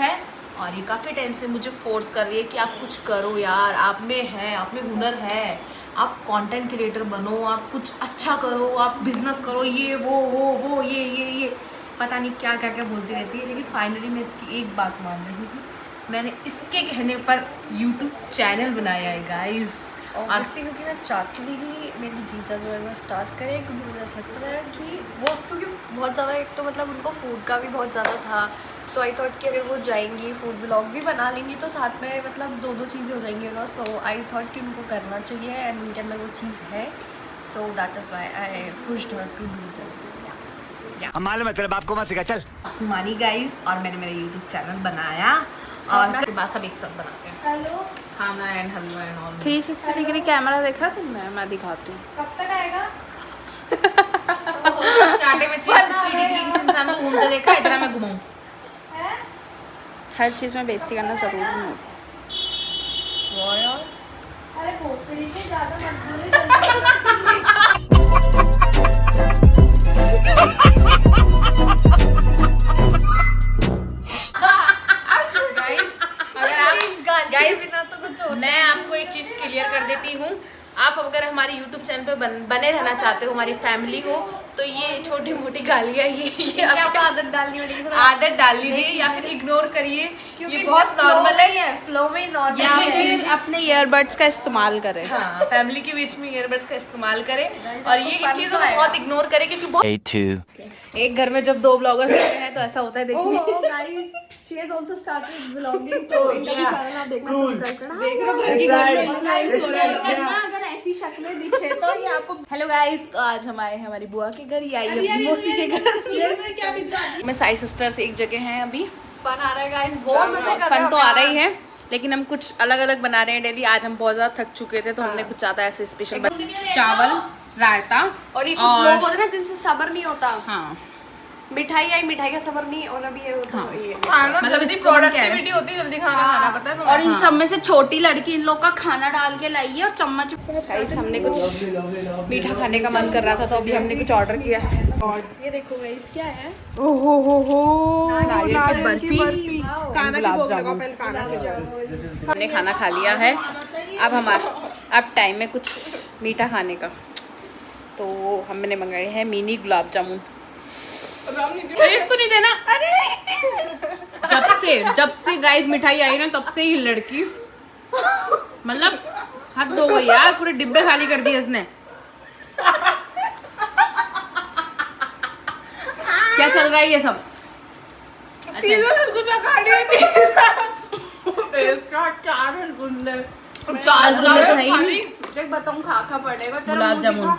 है और ये काफ़ी टाइम से मुझे फोर्स कर रही है कि आप कुछ करो यार, आप में है, आप में हुनर है, आप कंटेंट क्रिएटर बनो, आप कुछ अच्छा करो, आप बिजनेस करो, ये वो ये पता नहीं क्या क्या क्या बोलती रहती है। लेकिन फाइनली मैं इसकी एक बात मान रही हूँ, मैंने इसके कहने पर यूट्यूब चैनल बनाया है गाइस। ऑब्वियसली क्योंकि मैं चाहती थी कि मेरी जीजा जो है वो स्टार्ट करे, क्योंकि मुझे ऐसा लगता है कि वो, क्योंकि बहुत ज़्यादा, एक तो मतलब उनको फूड का भी बहुत ज़्यादा था। सो आई थॉट कि अगर वो जाएंगी फूड ब्लॉग भी बना लेंगी तो साथ में मतलब दो चीज़ें हो जाएंगी ना। सो आई थॉट कि उनको करना चाहिए एंड उनके अंदर वो चीज़ है। So that is why I pushed her to do this. मालूम है तेरे बाप को मत सिखा, चल। मानी गाइस, और मैंने मेरा यूट्यूब चैनल बनाया और उसके बाद सब एक साथ बनाते हैं। हेलो, खाना and halwa and all. 360 degree camera देखा तुमने? मैं दिखाती हूँ। कब तक आएगा? चाटे में 360 डिग्री किसी इंसान को घूमते देखा है, इतना मैं घुमाऊं। हर चीज़ में बेइज्जती करना जरूरी नहीं। अरे भोसड़ी से ज़्यादा मत बोले। मैं आपको एक चीज़ क्लियर कर देती हूँ, आप अगर हमारे YouTube चैनल पे बने रहना चाहते हो, हमारी फैमिली हो, तो ये छोटी मोटी गालियाँ ये आपको आदत डालनी पड़ेगी, आदत डाल लीजिए या फिर इग्नोर करिए, क्योंकि ये बहुत नॉर्मल है। फ्लो में नॉर्मल या है। फिर अपने ईयरबड्स का इस्तेमाल करें। हाँ, फैमिली के बीच में ईयरबड्स का इस्तेमाल करें और ये fun चीज़ों तो को आएगा। बहुत इग्नोर करें, क्योंकि बहुत एक घर में जब 2 ब्लॉगर्स होते हैं तो ऐसा होता है। देखिए Oh guys, she has also started vlogging, तो इनका भी चैनल आप देखना, सब्सक्राइब करना। देख लो घर की घर में इन्फ्लुएंस हो रहा है। अगर ऐसी शक्लें दिखे तो ये आपको। हेलो गाइस, तो आज हम आए हैं हमारी बुआ के घर, या अपनी मौसी के घर। मैं साई सिस्टर्स एक जगह हैं अभी। फन आ रहा है गाइस, बहुत मजे कर रहे फन हैं। तो आ रही है, लेकिन हम कुछ अलग अलग बना रहे हैं डेली। आज हम बहुत ज़्यादा थक चुके थे तो हमने कुछ ज़्यादा ऐसे स्पेशल चावल, रायता और ये कुछ लोग होते हैं ना जिनसे सब्र नहीं होता। हाँ, मिठाई आई, मिठाई का सब्र नहीं होना भी ये होता है। ये मतलब इसकी प्रोडक्टिविटी होती है, जल्दी खाना खाना पता है तुम्हें। और इन सब में से छोटी लड़की इन लोग का खाना डाल के लाई है और चम्मच। गाइस, हमने कुछ मीठा खाने का मन कर रहा था तो अभी हमने कुछ ऑर्डर किया है। ये देखो गाइस क्या है। ओहो नारियल की बर्फी, खाना की भोग लगाओ पहले खाना। हमने खाना खा लिया है। अब टाइम है कुछ मीठा खाने का, तो हमने मंगाए हैं मिनी गुलाब जामुन। टेस्ट तो नहीं देना। जब से गाइस मिठाई आई ना, तब से ही लड़की मतलब हद हो गई यार, पूरे डिब्बे खाली कर दिए इसने। क्या चल रहा है ये सब? देख बताऊँ खा पड़ेगा गुलाब जामुन।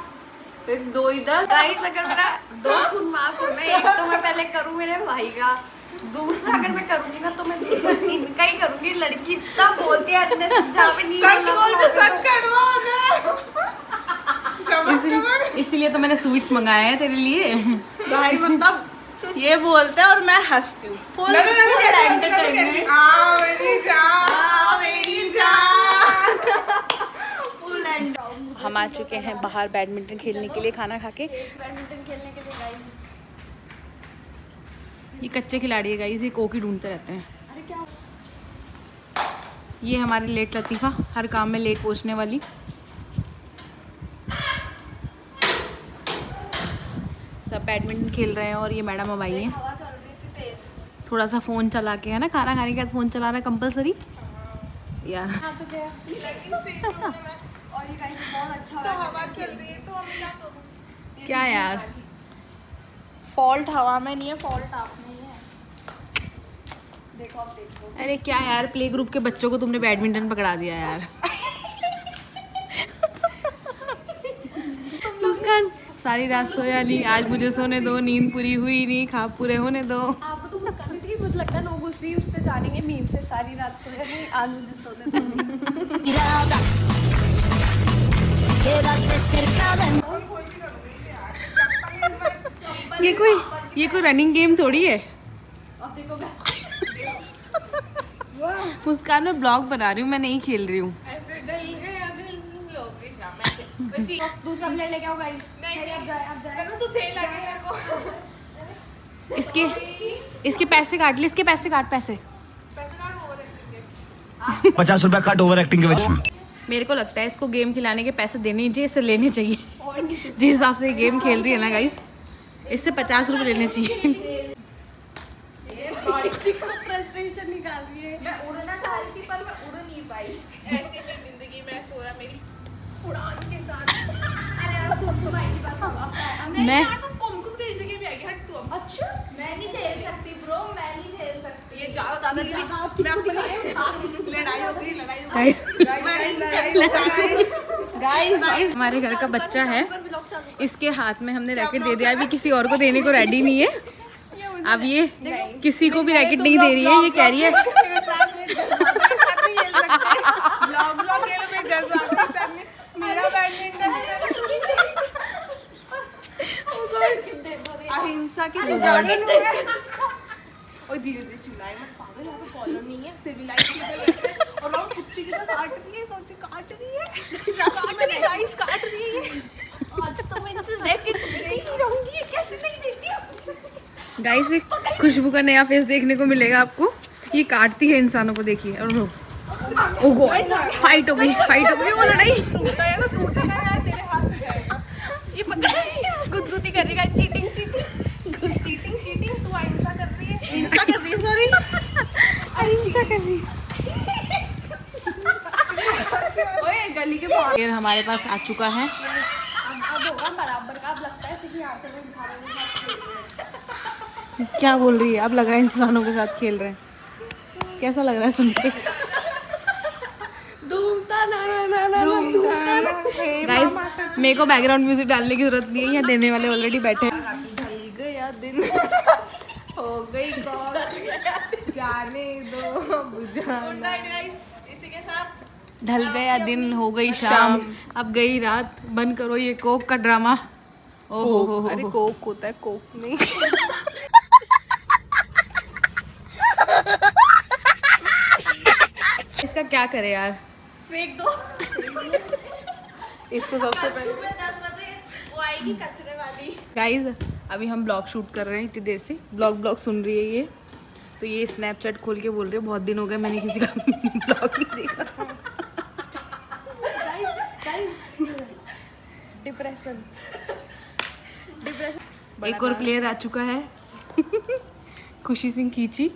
एक दो इधर। गाइस अगर मेरा 2 खून माफ होना, एक तो मैं पहले करूँ मेरे भाई का, दूसरा अगर मैं करूँगी ना तो मैं दूसरा इनका ही करूँगी। लड़की इतना बोलती है, इतने जहाँ पे नहीं सच बोल तो सच इसलिए तो मैंने स्वीट्स मंगाए हैं तेरे लिए। भाई मतलब ये बोलते हैं और मैं हंसती हूँ। Full entertainment. हम आ चुके हैं बाहर बैडमिंटन खेलने के लिए, खाना खा के। बैडमिंटन खेलने के लिए गाइस। ये कच्चे खिलाड़ी है गाइस, ये कोक ही ढूंढते रहते हैं। अरे क्या ये हमारे लेट लतीफ़ा, हर काम में लेट पहुंचने वाली। सब बैडमिंटन खेल रहे हैं और ये मैडम अब आई हैं। थोड़ा सा फ़ोन चला के, है ना, खाना खाने के बाद फ़ोन चलाना कंपलसरी यार। आ चुके हैं। और ये गाइस बहुत अच्छा तो हवा चल रही है तो हमें क्या करूं? क्या यार, फॉल्ट हवा में नहीं है, फॉल्ट आप में ही है। देखो आप देखो। अरे क्या यार, प्ले ग्रुप के बच्चों को तुमने बैडमिंटन पकड़ा दिया यार। मुस्कान, सारी रात सोया नहीं, आज मुझे सोने दो, नींद पूरी हुई नहीं, ख्वाब पूरे होने दो। आपको तो मुस्कान रही थी, मुझे लगता है लोग उसी उससे जानेंगे मीम से, सारी रात सोया नहीं, आज मुझे सोने दो। ये कोई रनिंग गेम थोड़ी है। अब देखो मुस्कान, मैं ब्लॉग बना रही हूँ, मैं नहीं खेल रही हूँ। ऐसे डल गए लोग शाम ऐसे वैसी दूसरा प्लेट लेके आओ गाइस। नहीं अब जाए तू थे लगे मेरे को। इसके पैसे काट ले, इसके पैसे काट, पैसे 50 रुपया कट ओवर एक्टिंग की वजह। मेरे को लगता है इसको गेम खिलाने के पैसे देने चाहिए, इससे लेने चाहिए। जिस हिसाब से गेम खेल रही है ना गाइस, इससे 50 रुपए लेने चाहिए। फ्रस्ट्रेशन निकाल रही है। मैं उड़ना चाह रही थी पर मैं उड़ नहीं पाई। ऐसी मेरी जिंदगी में ऐसा हो रहा मेरी उड़ान के साथ। अरे यार तुम आएगी बस अब मैं तुम कुमकुम की जगह भी आएगी, हट तू अब। अच्छा मैं नहीं झेल सकती ब्रो, मैं नहीं झेल सकती। ये ज्यादा दादागिरी आप मैं किसको अपनी लड़ाई हो गई, लड़ाई हो गाइस गई। गाइस हमारे घर का बच्चा है, इसके हाथ में हमने रैकेट दे दिया, अभी किसी और को देने को रेडी नहीं है। अब ये किसी को भी रैकेट नहीं दे रही है, ये कह रही है मेरे साथ में जज्बात के साथ नहीं खेल सकते। ब्लॉग खेल में जज्बात के साथ में मेरा बैडमिंटन अहिंसा की पुजारी हूँ मैं। और धीरे धीरे चिल्लाए मत पागल, यहाँ पे कॉलोनी है, सिविलाइज पीपल रहते हैं और हम कुत्ती की तरह काट रही है, सोचे काट रही है गाइस, काट रही है। आज तो मैं इनसे रैकेट नहीं रहूंगी, ये कैसे नहीं देती। गाइस एक खुशबू का नया फेस देखने को मिलेगा आपको। ये काटती है इंसानों को, देखिए। और ओ गॉड, फाइट हो गई, फाइट हो गई, वो लड़ाई। टूटा है यार, तेरे हाथ से जाएगा। ये पकड़ गुदगुदी करेगा, चीटिंग चीटिंग तू अहिंसा कर रही है, हिंसा कर रही है, सॉरी अहिंसा कर रही ओए गली के बाहर। फिर हमारे पास आ चुका है। अब होगा बराबर का। अब लगता है कि यहाँ चलो इंसानों के साथ खेल रहे हैं। क्या बोल रही है? अब लग रहा है इंसानों के साथ खेल रहे हैं। कैसा लग रहा है सुन के? धूमता ना ना ना ना धूमता ना। गाइस मेरे को बैकग्राउंड म्यूजिक डालने की जरूरत नहीं है, यहाँ देने वाले ऑलरेडी बैठे हैं। ढल गया दिन हो गई कॉल, जाने दो बुझाना। इसी के साथ ढल गया दिन, हो गई शाम, अब गई रात, बंद करो ये कोक का ड्रामा। ओहो हो अरे कोक होता है, कोक नहीं। इसका क्या करे यार? फेंक दो। इसको सबसे पहले 10 बजे वो आएगी कचरे वाली। गाइस अभी हम ब्लॉग शूट कर रहे हैं इतनी देर से। ब्लॉग सुन रही है ये, तो ये स्नैपचैट खोल के बोल रही है बहुत दिन हो गए मैंने किसी का ब्लॉग नहीं देखा। डिप्रेशन एक और प्लेयर आ चुका है खुशी सिंह कीची।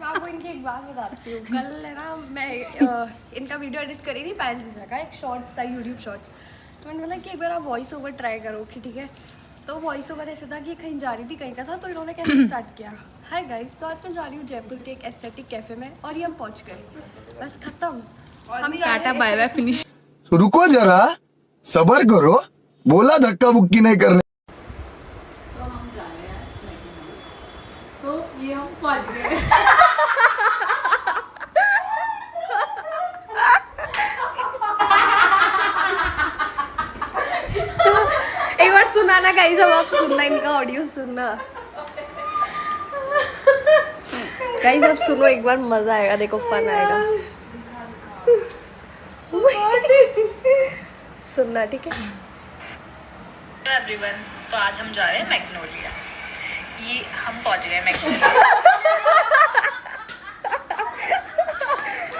मैं आपको इनकी एक बात बताती हूँ। कल है ना मैं इनका वीडियो एडिट करी थी पैंसिस का, एक शॉर्ट्स था यूट्यूब शॉर्ट्स। तो मैंने बोला कि एक बार आप वॉइस ओवर ट्राई करो कि ठीक है। तो वॉइस ओवर ऐसे था कि कहीं जा रही थी, कहीं का था। तो इन्होंने कैसे स्टार्ट किया, हाय गाइस, तो आज मैं जा रही हूँ जयपुर के एक एस्थेटिक कैफे में और ये हम पहुँच गए, बस खत्म। हम टाटा बाय बाय फिनिश। रुको जरा, सबर करो, बोला धक्का बुक्की नहीं करने। तो ये हम पहुंच गए। एक बार सुना ना गाइस, जब आप सुनना इनका ऑडियो सुनना गाइस, अब सुनो एक बार, मजा आएगा, देखो फन आएगा। सुनना ठीक है। एवरीवन, तो आज हम जा रहे हैं मैग्नोलिया। ये हम पहुंच गए मैग्नोलिया।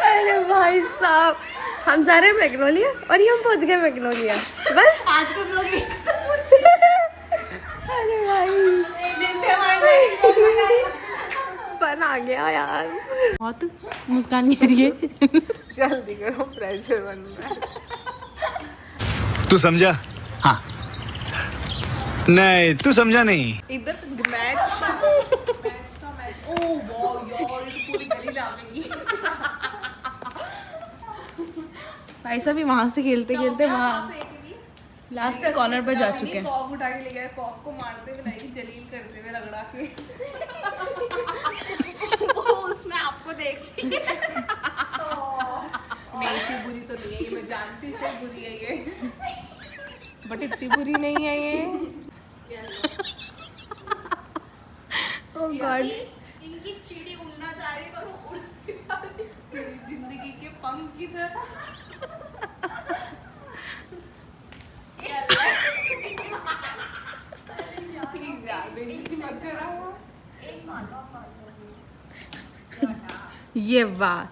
अरे भाई साहब, हम जा रहे हैं मैग्नोलिया और ये हम पहुंच गए मैग्नोलिया, बस आज का ब्लॉग। अरे भाई फन आ गया यार। बहुत मुस्कान कह रही है। जल्दी करो, प्रेशर बन रहा है। तू समझा? हाँ। नहीं तू समझा नहीं। इधर मैच ओ वाह यार, ये तो पूरी गली जाएगी। भाई साहब भी वहां से खेलते खेलते वहाँ लास्ट कॉर्नर पर जा चुके हैं। कॉक उठा के ले गए, कॉक को मारते हुए लाएगी, जलील करते हुए रगड़ा के। वो उसमें आपको देखती है। नहीं इतनी बुरी तो नहीं है ये, मैं जानती से बुरी है ये, बट इतनी बुरी नहीं है ये। ओह गॉड, इनकी चिड़ी उड़ना चाह रही पर वो उड़ नहीं पा रही। जिंदगी के पंख की तरह। प्लीज यार, बेइज्जती मत करा। ये बात।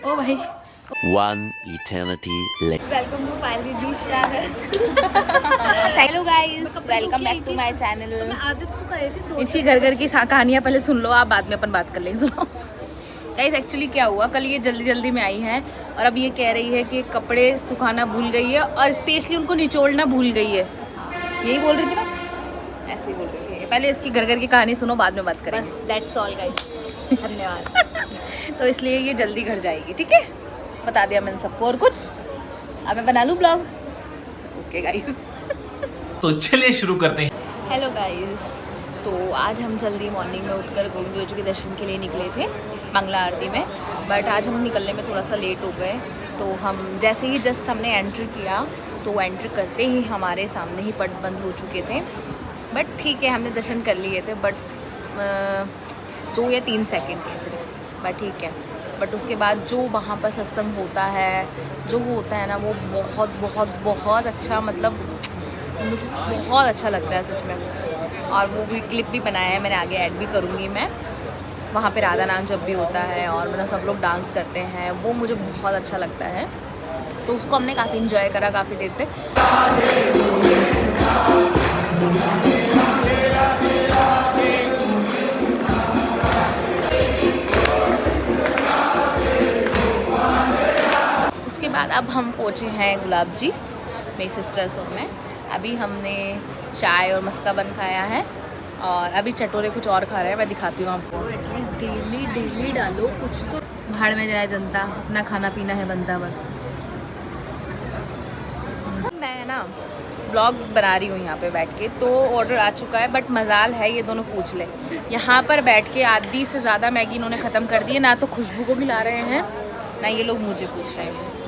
ओ भाई One eternity later. Welcome to Payal दीदी's channel. Hello guys, welcome back to my channel. आदत सुखाई थी इसी घर घर की कहानियाँ पहले सुन लो, आप बाद में अपन बात कर लेंगे। सुनो गाइस, एक्चुअली क्या हुआ, कल ये जल्दी जल्दी में आई हैं और अब ये कह रही है कि कपड़े सुखाना भूल गई है और स्पेशली उनको निचोड़ना भूल गई है। यही बोल रही थी ना, ऐसे ही बोल रही थी। पहले इसकी घर घर की कहानी सुनो, बाद में बात करेंगे। बस दैट्स ऑल गाइस, धन्यवाद। तो इसलिए ये जल्दी घर जाएगी, ठीक है, बता दिया मैंने सबको। और कुछ अब मैं बना लूँ ब्लॉग। ओके गाइस, तो चलिए शुरू करते हैं। हेलो गाइस, तो आज हम जल्दी मॉर्निंग में उठकर गोविंद देव जी के दर्शन के लिए निकले थे मंगला आरती में, बट आज हम निकलने में थोड़ा सा लेट हो गए। तो हम जैसे ही जस्ट हमने एंट्री किया तो एंट्री करते ही हमारे सामने ही पट बंद हो चुके थे। बट ठीक है, हमने दर्शन कर लिए थे, बट 2 या 3 सेकंड के सिर्फ, बट ठीक है। बट उसके बाद जो वहाँ पर सत्संग होता है, जो होता है ना, वो बहुत बहुत बहुत अच्छा, मतलब मुझे बहुत अच्छा लगता है सच में। और वो भी क्लिप भी बनाया है मैंने, आगे ऐड भी करूँगी मैं। वहाँ पे राधा नाम जब भी होता है और मतलब सब लोग डांस करते हैं, वो मुझे बहुत अच्छा लगता है। तो उसको हमने काफ़ी इन्जॉय करा काफ़ी देर तक। उसके बाद अब हम पहुँचे हैं गुलाब जी, मेरी सिस्टर्स और मैं। अभी हमने चाय और मस्का बन खाया है और अभी चटोरे कुछ और खा रहे हैं, मैं दिखाती हूँ आपको। एटलीस्ट डेली डालो कुछ तो। भाड़ में जाए जनता, अपना खाना पीना है बनता बस। मैं ना ब्लॉग बना रही हूँ यहाँ पे बैठ के, तो ऑर्डर आ चुका है, बट मजाल है ये दोनों पूछ ले। यहाँ पर बैठ के आधी से ज़्यादा मैगी इन्होंने ख़त्म कर दी है। ना तो खुशबू को खिला रहे हैं, ना ये लोग मुझे पूछ रहे हैं।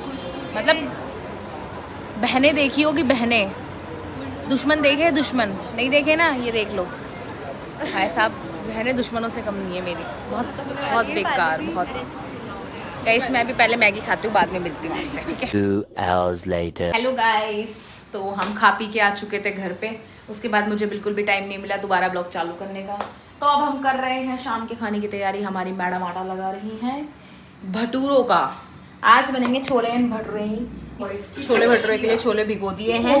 मतलब बहनें देखी होगी, बहनें, दुश्मन देखे, दुश्मन नहीं देखे ना, ये देख लो भाई साहब, बहनें दुश्मनों से कम नहीं है मेरी। बहुत बहुत बेकार, बहुत। गाइस मैं भी पहले मैगी खाती हूँ, बाद में मिलती हूँ आपसे, ठीक है। 2 hours later. हेलो गाइस, तो हम खा पी के आ चुके थे घर पे। उसके बाद मुझे बिल्कुल भी टाइम नहीं मिला दोबारा ब्लॉग चालू करने का। तो अब हम कर रहे हैं शाम के खाने की तैयारी। हमारी मैडम आटा लगा रही हैं भटूरों का। आज बनेंगे छोले एंड भटूरे ही। छोले भटूरे के लिए छोले भिगो दिए हैं,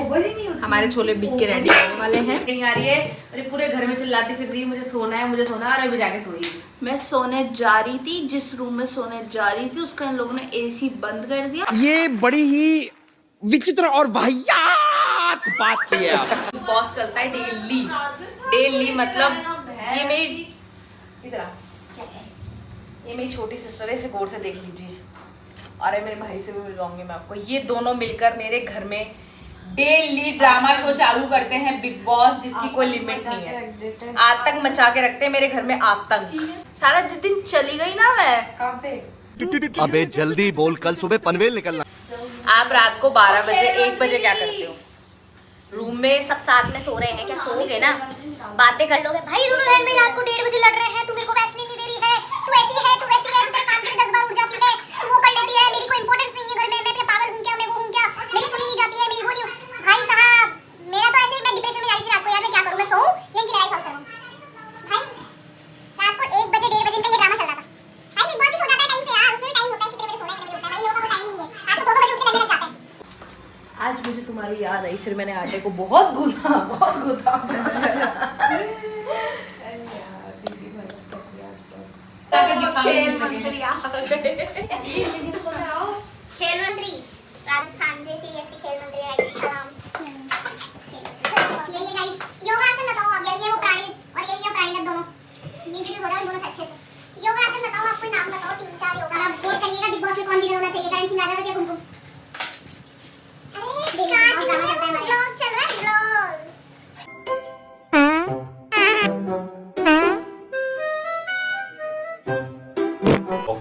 हमारे छोले बिक के रेडी होने वाले हैं। नहीं आ रही है, अरे पूरे घर में चिल्लाती फिर रही है मुझे सोना है, मुझे सोना है, और अभी जाके सोई। मैं सोने जा रही थी, जिस रूम में सोने जा रही थी उसका इन लोगों ने एसी बंद कर दिया। ये बड़ी ही विचित्र और वाहियात बात की है आप। बॉस चलता है डेली मतलब ये मेरी इधर, ये मेरी छोटी सिस्टर है, इसे गौर से देख लीजिए। अरे मेरे भाई से भी मिलवाऊंगी मैं आपको। ये दोनों मिलकर मेरे घर में डेली ड्रामा शो चालू करते हैं, बिग बॉस, जिसकी कोई लिमिट नहीं है। आतंक मचा के रखते हैं मेरे घर में, आतंक। सारा जिस दिन चली गई ना मैं, कहाँ पे? अबे जल्दी बोल, कल सुबह पनवेल निकलना। आप रात को 12 बजे 1 बजे क्या करते हो? रूम में सब साथ में सो रहे हैं, क्या सोओगे ना, बातें कर लोगे। भाई दोनों बहन में रात को 1:30 बजे लड़ रहे हैं, तू मेरे को वैसलीन नहीं दे रही है, तू ऐसी है, तू वैसी है, तू तेरे काम के 10 बार उठ जाती है, तू वो कर लेती है, मेरी कोई इंपॉर्टेंस नहीं है घर में, मैं क्या पागल हूं क्या, मैं वो हूं क्या, मेरी सुनी नहीं जाती है, मेरी वो नहीं हूं। भाई साहब मेरा तो ऐसे ही, मैं डिप्रेशन में जा रही थी रात को, यार मैं क्या करूं, मैं सोऊं या इनकी लड़ाई सॉल्व करूं। भाई रात को 1 बजे 1:30 बजे इनका ये ड्रामा चल रहा था। भाई बिग बॉस भी सो जाता है टाइम से यार, उसमें टाइम होता है कितने बजे सोना है कितने बजे उठना है, भाई लोगों को टाइम ही नहीं है। आप तो 2 बजे उठ के लड़ने लग जाते हैं। आज मुझे तुम्हारी याद आई, फिर मैंने आटे को बहुत गूंथा, बहुत गूंथा। खेल मंत्री राजस्थान जय श्री ऐसे खेल मंत्री ये गाइस योगासन बताओ आप, ये वो प्राणी और ये प्राणी दोनों इंट्रोड्यूस हो जाओ दोनों अच्छे से। योगासन बताओ, आप कोई नाम बताओ 3-4 योगा। आप वोट करिएगा बिग बॉस में कौन विनर होना चाहिए, करण सिंह राजा या कुमकुम। अरे ब्लॉग चल रहा है, ब्लॉग।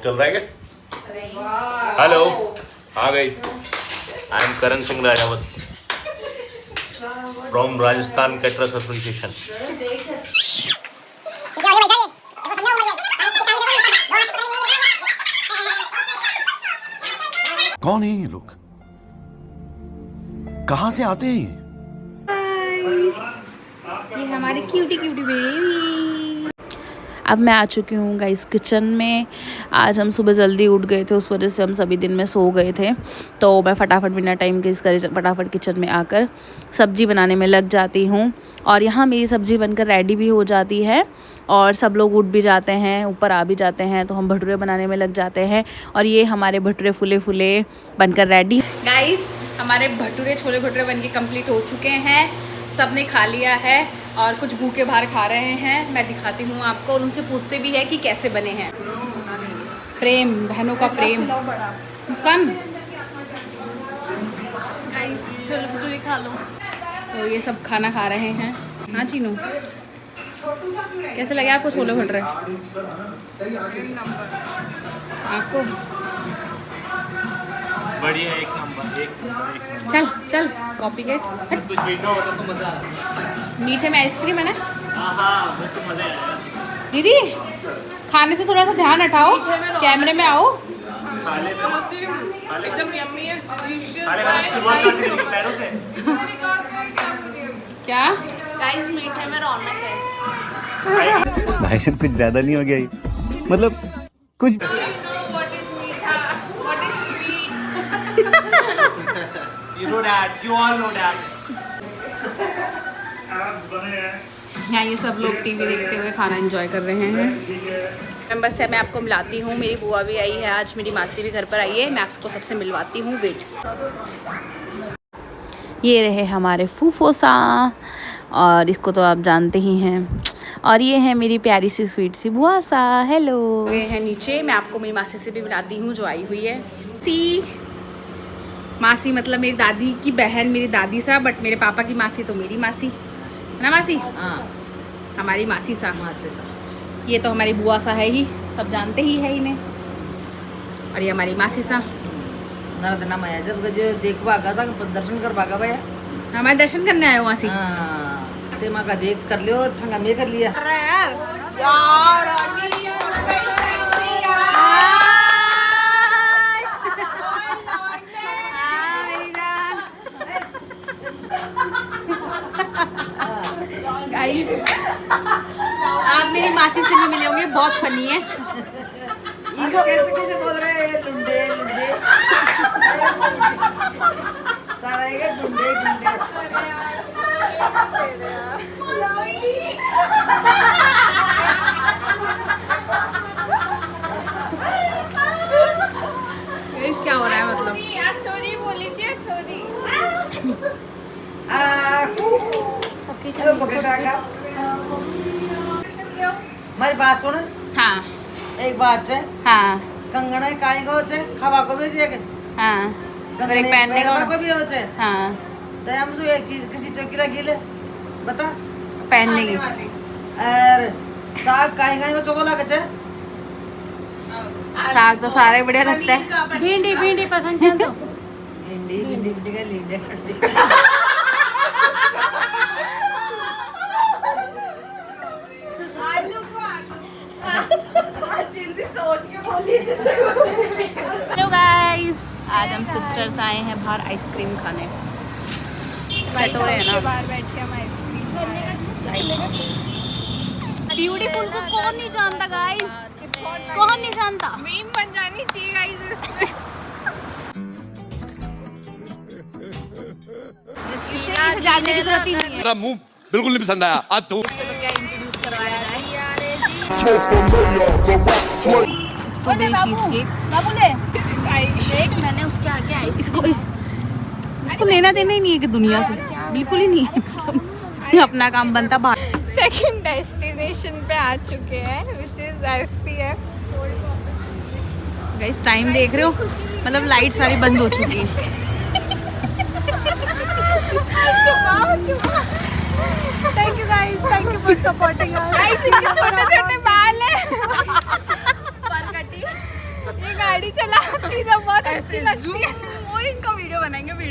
चल रहा है क्या? हेलो, आ गई। I am Karan Singh Rajawat from Rajasthan caterers association. कौन है ये लोग, कहाँ से आते हैं ये? ये हमारी क्यूटी क्यूटी बेबी। अब मैं आ चुकी हूँ गाइस किचन में। आज हम सुबह जल्दी उठ गए थे, उस वजह से हम सभी दिन में सो गए थे, तो मैं फटाफट बिना टाइम के फटाफट किचन में आकर सब्ज़ी बनाने में लग जाती हूँ। और यहाँ मेरी सब्ज़ी बनकर रेडी भी हो जाती है और सब लोग उठ भी जाते हैं, ऊपर आ भी जाते हैं, तो हम भटूरे बनाने में लग जाते हैं। और ये हमारे भटूरे फुले फुले बनकर रेडी। गाइस हमारे भटूरे छोले भटूरे बनके कंप्लीट हो चुके हैं, सब ने खा लिया है और कुछ भूखे बाहर खा रहे हैं। मैं दिखाती हूँ आपको और उनसे पूछते भी है कि कैसे बने हैं। प्रेम, बहनों का प्रेम। मुस्कान गाइस छोले भटूरे खा लो। तो ये सब खाना खा रहे हैं। हाँ चीनू, कैसे लगे आपको छोले भटूरे? आपको बढ़िया, एक नंबर, एक नंबर। चल चल कॉपी के कुछ मीठा होता तो मजा आता। मीठे में आइसक्रीम है ना हाँ, वो तो मजा आया। दीदी। खाने से थोड़ा सा ध्यान हटाओ, कैमरे में आओ। एकदम यम्मी है, क्या गाइस मीठे में रौनक है। भाई साहब कुछ ज्यादा नहीं हो गया ये? मतलब कुछ What is मीठा? What is sweet? You know that, you all know that. यहाँ ये सब लोग टीवी देखते हुए खाना एंजॉय कर रहे हैं। मेंबर्स से मैं आपको मिलाती हूँ, मेरी बुआ भी आई है आज, मेरी मासी भी घर पर आई है, मैं आपको सबसे मिलवाती हूँ। वेट, ये रहे हमारे फूफोसा और इसको तो आप जानते ही हैं। और ये है मेरी प्यारी सी स्वीट सी बुआ सा। हेलो। ये है नीचे, मैं आपको मेरी मासी से भी मिलाती हूँ जो आई हुई है। मासी मतलब मेरी दादी की बहन, मेरी दादी सा, बट मेरे पापा की मासी तो मेरी मासी है ना मासी? हाँ, हमारी मासी सा। मासी सा। ये तो हमारी बुआ सा है ही, सब जानते ही है इन्हें। और ये हमारी मासी सा। देखवा था दर्शन कर भागा भैया, हमारे दर्शन करने आए हो मासी? ते माँ का देख कर लियो, ठंगा में कर लिया गाइस आप मेरी मासी से नहीं मिले होंगे, बहुत फनी है। कैसे कैसे बोल रहे हैं लुंडे लुंडे सारा है गुंडे गुंडे। क्या हो रहा है मतलब? छोरी बोली थी छोरी। चलो पकड़ा मेरी बात सुन। हाँ एक बात है। हाँ कंगना काहे को छे, खावा को भी छे के? हाँ और एक पहनने को भी हो छे। हाँ तो हम सो एक चीज किसी चौकी लगी ले बता पहनने की। और साग काहे को चोको लगे छे? साग तो सारे बढ़िया लगता है। भिंडी भिंडी पसंद है तो भिंडी भिंडी भिंडी का लीडे कर दी। हेलो गाइस, आज हम सिस्टर्स आए हैं बाहर आइसक्रीम खाने। चटोरे है ना, बाहर बैठ के हम आइसक्रीम ब्यूटीफुल को कौन नहीं जानता गाइस? कौन नहीं जानता? मीम बन जानी चाहिए गाइस इसमें। जिसकी जानने की जरूरत ही नहीं है। मेरा मुंह बिल्कुल नहीं पसंद आया। आज तू क्या इंट्रोड्यूस करवाया जाए? Strawberry cheese cake. मैंने उसके आगे आइसक्रीम इसको लेना देना ही नहीं है कि दुनिया से, बिल्कुल ही नहीं है। मतलब अपना काम बनता बाहर। सेकंड डेस्टिनेशन पे आ चुके हैं which is FPF। Guys time देख रहे हो, मतलब लाइट सारी बंद हो चुकी है। Thank you guys, thank you for supporting us. Guys इनके छोटे छोटे बाल हैं, ये गाड़ी चलाती है बहुत अच्छी लगती है। वो इनका वीडियो बनाएंगे अभी।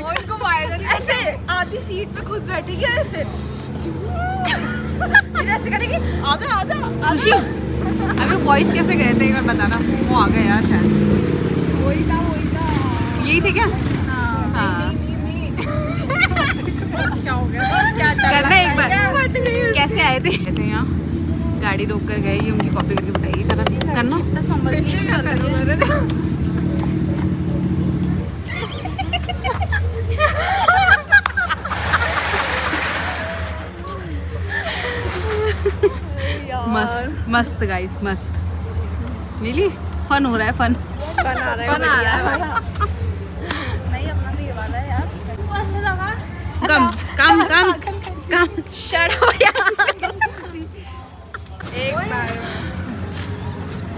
वो इनको वायरल ऐसे आधी सीट पे खुद बैठेगी ऐसे फिर ऐसे करेगी आधा आधा खुशी अभी वॉइस कैसे गए थे एक बार बताना। वो आ गए यार शायद। वही था यही थे क्या? हाँ क्या हो गया? क्या करना एक बार। कैसे आए थे यहाँ गाड़ी रोक कर गए, ये उनकी कॉपी करके बताइए करना मस्त मस्त गाइस, मस्त मिली, फन हो रहा है, फन बना रहा है नहीं अपना तो ये वाला है यार, इसको ऐसे लगा कम कम कम कम एक बार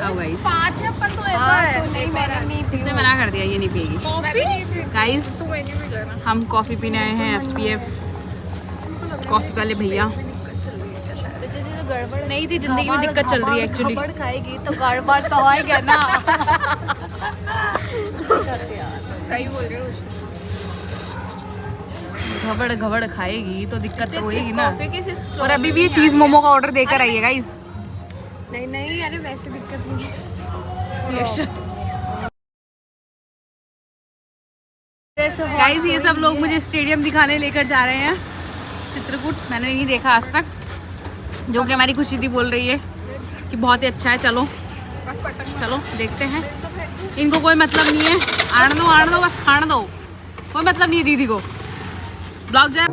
आओ गाइस, 5 है अपन तो एक हाँ, है। तो नहीं मैंने नहीं पी। इसने मना कर दिया ये नहीं पिएगी। कॉफी गाइस तो मैंने भी लेना। हम कॉफी पीने आए हैं, FPF कॉफी वाले भैया। नहीं थी जिंदगी में, दिक्कत चल रही है एक्चुअली। खाएगी तो गड़बड़ तो होएगा ना। सही बोल रहे हो। घबड़ घबड़ खाएगी तो दिक्कत तो होएगी ना। कॉफी की सिस्टर और अभी भी ये चीज मोमो का ऑर्डर देकर आई है गाइस। नहीं नहीं, अरे वैसे दिक्कत नहीं है। गाइस ये सब लोग मुझे स्टेडियम दिखाने लेकर जा रहे हैं, चित्रकूट। मैंने नहीं देखा आज तक, जो कि हमारी खुशी थी बोल रही है कि बहुत ही अच्छा है। चलो चलो देखते हैं। इनको कोई मतलब नहीं है, आड़ दो बस, खाण दो, कोई मतलब नहीं है दीदी को। ब्लॉग जाए